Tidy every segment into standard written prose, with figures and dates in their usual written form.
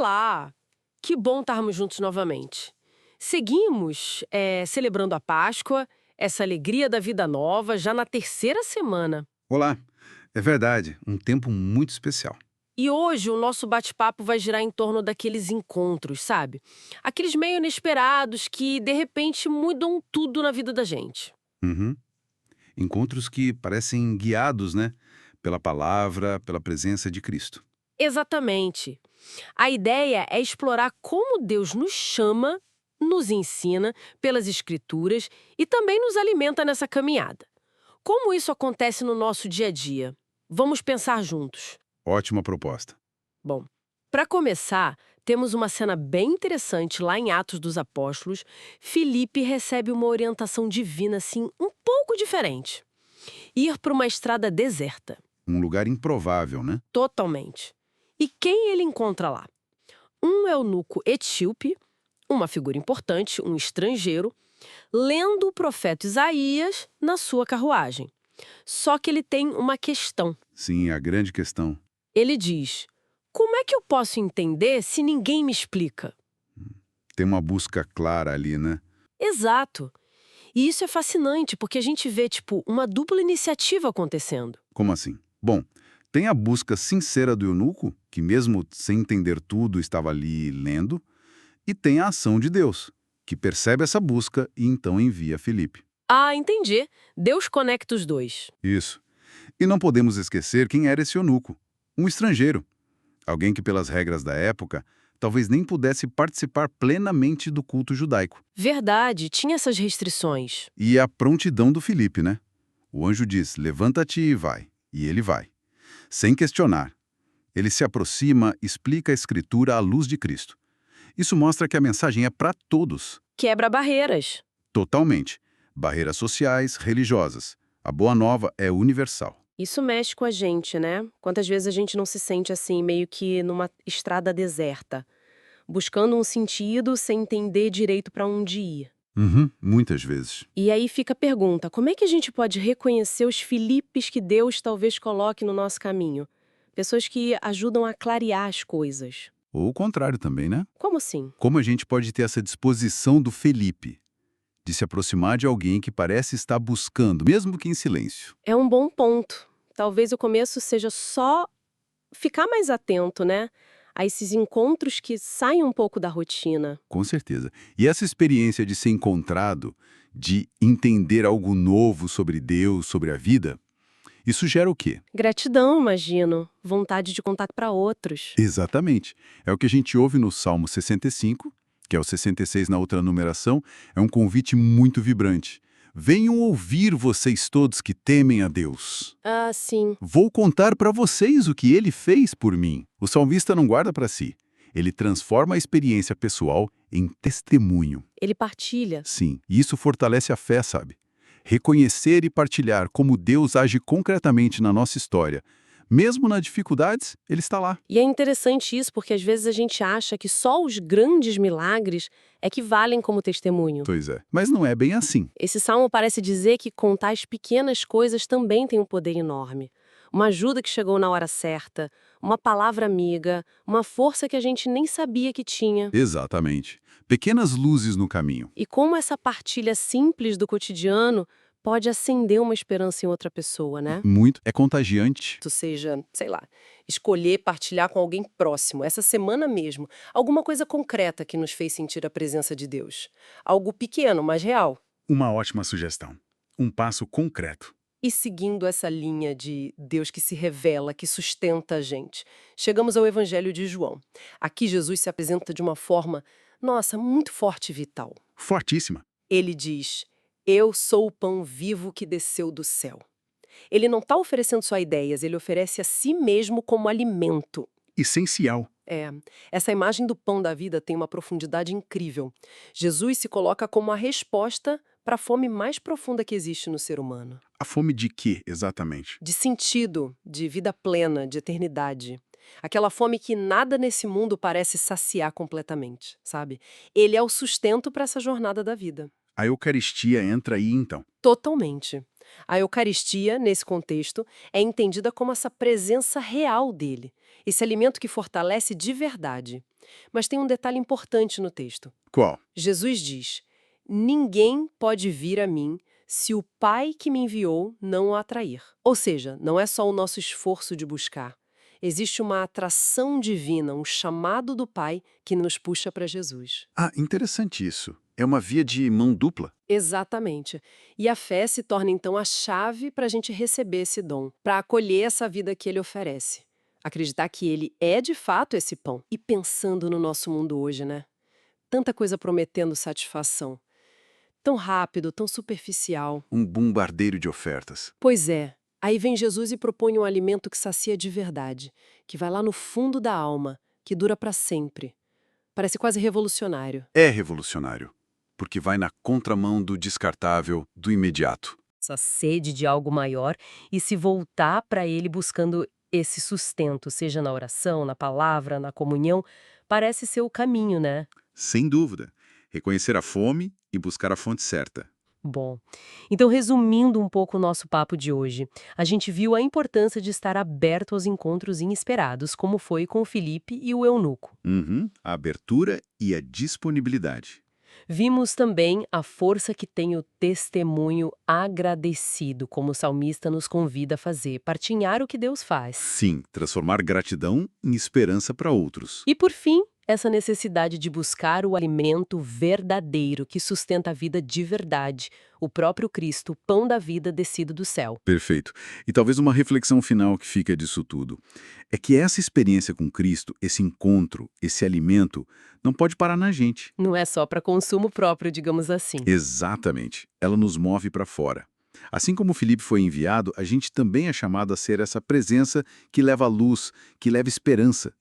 Olá! Que bom estarmos juntos novamente. Seguimos celebrando a Páscoa, essa alegria da vida nova, já na terceira semana. Olá, é verdade, um tempo muito especial. E hoje o nosso bate-papo vai girar em torno daqueles encontros, sabe? Aqueles meio inesperados que, de repente, mudam tudo na vida da gente. Uhum. Encontros que parecem guiados, né? Pela palavra, pela presença de Cristo. Exatamente. A ideia é explorar como Deus nos chama, nos ensina pelas Escrituras e também nos alimenta nessa caminhada. Como isso acontece no nosso dia a dia? Vamos pensar juntos. Ótima proposta. Bom, para começar, temos uma cena bem interessante lá em Atos dos Apóstolos. Filipe recebe uma orientação divina, assim, um pouco diferente. Ir para uma estrada deserta. Um lugar improvável, né? Totalmente. E quem ele encontra lá? Um eunuco etíope, uma figura importante, um estrangeiro, lendo o profeta Isaías na sua carruagem. Só que ele tem uma questão. Sim, a grande questão. Ele diz: como é que eu posso entender se ninguém me explica? Tem uma busca clara ali, né? Exato. E isso é fascinante, porque a gente vê, tipo, uma dupla iniciativa acontecendo. Como assim? Bom, tem a busca sincera do eunuco, que mesmo sem entender tudo estava ali lendo, e tem a ação de Deus, que percebe essa busca e então envia Filipe. Ah, entendi. Deus conecta os dois. Isso. E não podemos esquecer quem era esse eunuco. Um estrangeiro. Alguém que, pelas regras da época, talvez nem pudesse participar plenamente do culto judaico. Verdade, tinha essas restrições. E a prontidão do Filipe, né? O anjo diz, levanta-te e vai. E ele vai. Sem questionar. Ele se aproxima, explica a escritura à luz de Cristo. Isso mostra que a mensagem é para todos. Quebra barreiras. Totalmente. Barreiras sociais, religiosas. A boa nova é universal. Isso mexe com a gente, né? Quantas vezes a gente não se sente assim, meio que numa estrada deserta, buscando um sentido sem entender direito para onde ir. Uhum, muitas vezes. E aí fica a pergunta: como é que a gente pode reconhecer os Filipes que Deus talvez coloque no nosso caminho? Pessoas que ajudam a clarear as coisas. Ou o contrário também, né? Como assim? Como a gente pode ter essa disposição do Felipe, de se aproximar de alguém que parece estar buscando, mesmo que em silêncio? É um bom ponto. Talvez o começo seja só ficar mais atento, né? A esses encontros que saem um pouco da rotina. Com certeza. E essa experiência de ser encontrado, de entender algo novo sobre Deus, sobre a vida, isso gera o quê? Gratidão, imagino. Vontade de contar para outros. Exatamente. É o que a gente ouve no Salmo 65, que é o 66 na outra numeração, é um convite muito vibrante. Venham ouvir vocês todos que temem a Deus. Ah, sim. Vou contar para vocês o que ele fez por mim. O salmista não guarda para si. Ele transforma a experiência pessoal em testemunho. Ele partilha. Sim, e isso fortalece a fé, sabe? Reconhecer e partilhar como Deus age concretamente na nossa história. Mesmo nas dificuldades, ele está lá. E é interessante isso porque às vezes a gente acha que só os grandes milagres é que valem como testemunho. Pois é. Mas não é bem assim. Esse salmo parece dizer que contar as pequenas coisas também tem um poder enorme. Uma ajuda que chegou na hora certa, uma palavra amiga, uma força que a gente nem sabia que tinha. Exatamente. Pequenas luzes no caminho. E como essa partilha simples do cotidiano pode acender uma esperança em outra pessoa, né? Muito. É contagiante. Ou seja, sei lá, escolher partilhar com alguém próximo, essa semana mesmo, alguma coisa concreta que nos fez sentir a presença de Deus. Algo pequeno, mas real. Uma ótima sugestão. Um passo concreto. E seguindo essa linha de Deus que se revela, que sustenta a gente, chegamos ao Evangelho de João. Aqui Jesus se apresenta de uma forma, nossa, muito forte e vital. Fortíssima. Ele diz: eu sou o pão vivo que desceu do céu. Ele não está oferecendo só ideias, ele oferece a si mesmo como alimento. Essencial. É, essa imagem do pão da vida tem uma profundidade incrível. Jesus se coloca como a resposta para a fome mais profunda que existe no ser humano. A fome de quê, exatamente? De sentido, de vida plena, de eternidade. Aquela fome que nada nesse mundo parece saciar completamente, sabe? Ele é o sustento para essa jornada da vida. A Eucaristia entra aí, então. Totalmente. A Eucaristia, nesse contexto, é entendida como essa presença real dele, esse alimento que fortalece de verdade. Mas tem um detalhe importante no texto. Qual? Jesus diz: ninguém pode vir a mim se o Pai que me enviou não o atrair. Ou seja, não é só o nosso esforço de buscar. Existe uma atração divina, um chamado do Pai que nos puxa para Jesus. Ah, interessante isso. É uma via de mão dupla. Exatamente. E a fé se torna então a chave para a gente receber esse dom, para acolher essa vida que ele oferece. Acreditar que ele é de fato esse pão. E pensando no nosso mundo hoje, né? Tanta coisa prometendo satisfação. Tão rápido, tão superficial. Um bombardeiro de ofertas. Pois é. Aí vem Jesus e propõe um alimento que sacia de verdade, que vai lá no fundo da alma, que dura para sempre. Parece quase revolucionário. É revolucionário, porque vai na contramão do descartável, do imediato. Essa sede de algo maior e se voltar para ele buscando esse sustento, seja na oração, na palavra, na comunhão, parece ser o caminho, né? Sem dúvida. Reconhecer a fome e buscar a fonte certa. Bom, então resumindo um pouco o nosso papo de hoje, a gente viu a importância de estar aberto aos encontros inesperados, como foi com o Filipe e o eunuco. A abertura e a disponibilidade. Vimos também a força que tem o testemunho agradecido, como o salmista nos convida a fazer, partilhar o que Deus faz. Sim, transformar gratidão em esperança para outros. E por fim, essa necessidade de buscar o alimento verdadeiro que sustenta a vida de verdade, o próprio Cristo, o pão da vida descido do céu. Perfeito. E talvez uma reflexão final que fica disso tudo é que essa experiência com Cristo, esse encontro, esse alimento, não pode parar na gente. Não é só para consumo próprio, digamos assim. Exatamente. Ela nos move para fora. Assim como Filipe foi enviado, a gente também é chamado a ser essa presença que leva luz, que leva esperança.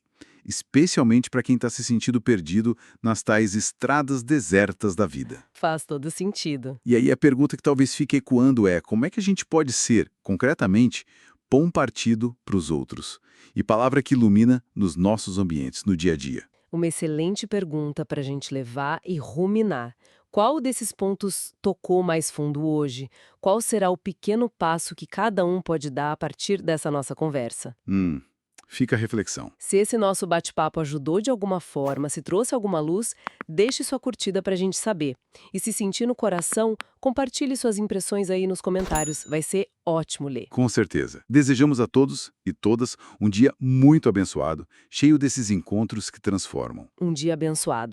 Especialmente para quem está se sentindo perdido nas tais estradas desertas da vida. Faz todo sentido. E aí a pergunta que talvez fique ecoando é: como é que a gente pode ser, concretamente, pão partido para os outros? E palavra que ilumina nos nossos ambientes, no dia a dia. Uma excelente pergunta para a gente levar e ruminar. Qual desses pontos tocou mais fundo hoje? Qual será o pequeno passo que cada um pode dar a partir dessa nossa conversa? Fica a reflexão. Se esse nosso bate-papo ajudou de alguma forma, se trouxe alguma luz, deixe sua curtida para a gente saber. E se sentir no coração, compartilhe suas impressões aí nos comentários. Vai ser ótimo ler. Com certeza. Desejamos a todos e todas um dia muito abençoado, cheio desses encontros que transformam. Um dia abençoado.